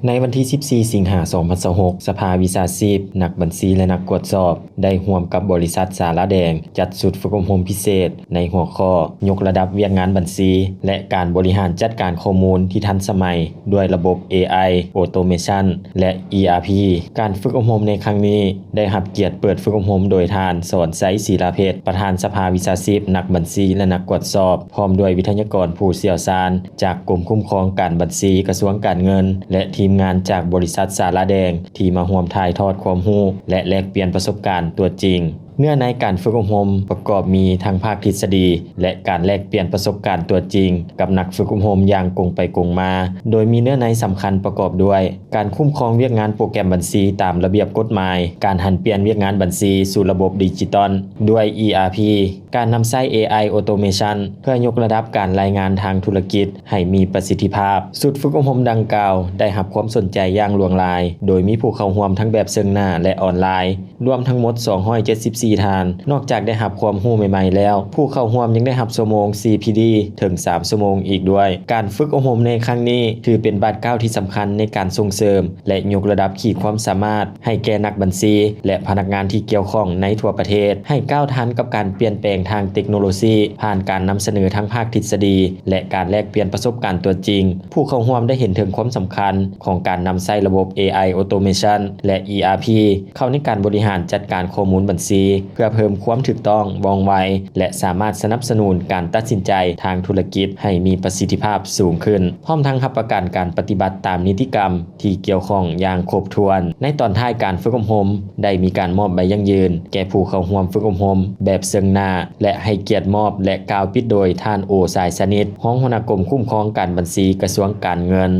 ในวันที่ 14 สิงหาคม 2026 สภาวิชาชีพนักบัญชีและนักกวดสอบได้ร่วมกับบริษัทสาระแดงจัดสุดฝึกอบรมพิเศษในหัวข้อยกระดับเวียกงานบัญชีและการบริหารจัดการข้อมูลที่ทันสมัยด้วยระบบ AI Automation และ ERP การฝึกอบรมในครั้งนี้ได้รับเกียรติเปิดฝึกอบรมโดยท่านสอนไสศิลาเพชรประธานสภาวิชาชีพนักบัญชีและนักกวดสอบพร้อมด้วยวิทยากรผู้เชี่ยวชาญจากกรมคุ้มครองการบัญชีกระทรวงการเงินและทีมงานจากบริษัทสาระแดงที่มาร่วมถ่ายทอดความรู้และแลกเปลี่ยนประสบการณ์ตัวจริงเนื้อในการฝึกอบรมประกอบมีทั้งภาคทฤษฎีและการแลกเปลี่ยนประสบการณ์ตัวจริงกับนักฝึกอบรมอย่างกงไปกงมาโดยมีเนื้อในสำคัญประกอบด้วยการคุ้มครองเวียกงานโปรแกรมบัญชีตามระเบียบกฎหมายการหันเปลี่ยนเวียกงานบัญชีสู่ระบบดิจิตอลด้วย ERP การนำใช้ AI Automation เพื่อยกระดับการรายงานทางธุรกิจให้มีประสิทธิภาพสุดฝึกอบรมดังกล่าวได้รับความสนใจอย่างหลวงหลายโดยมีผู้เข้าร่วมทั้งแบบเชิงหน้าและออนไลน์รวมทั้งหมด274ท่านนอกจากได้รับความรู้ใหม่ๆแล้วผู้เข้าร่วมยังได้รับชั่วโมง CPD ถึง3ชั่วโมงอีกด้วยการฝึกอบรมในครั้งนี้ถือเป็นบาทก้าวที่สำคัญในการส่งเสริมและยกระดับขีดความสามารถให้แก่นักบัญชีและพนักงานที่เกี่ยวข้องในทั่วประเทศให้ก้าวทันกับการเปลี่ยนแปลงทางเทคโนโลยีผ่านการนำเสนอทั้งภาคทฤษฎีและการแลกเปลี่ยนประสบการณ์ตัวจริงผู้เข้าร่วมได้เห็นถึงความสำคัญของการนำใช้ระบบ AI Automation และ ERP เข้าในการบริหารจัดการข้อมูลบัญชีเพื่อเพิ่มความถูกต้องว่องไวและสามารถสนับสนุนการตัดสินใจทางธุรกิจให้มีประสิทธิภาพสูงขึ้นพร้อมทั้งรับประกันการปฏิบัติตามนิติกรรมที่เกี่ยวข้องอย่างครบถ้วนในตอนท้ายการฝึกอบรมได้มีการมอบใบยั่งยืนแก่ผู้เข้าร่วมฝึกอบรมแบบเชิงหน้าและให้เกียรติมอบและกล่าวปิดโดยท่านโอสายสนิทรองหัวหน้ากรมคุ้มครองการบัญชีกระทรวงการเงิน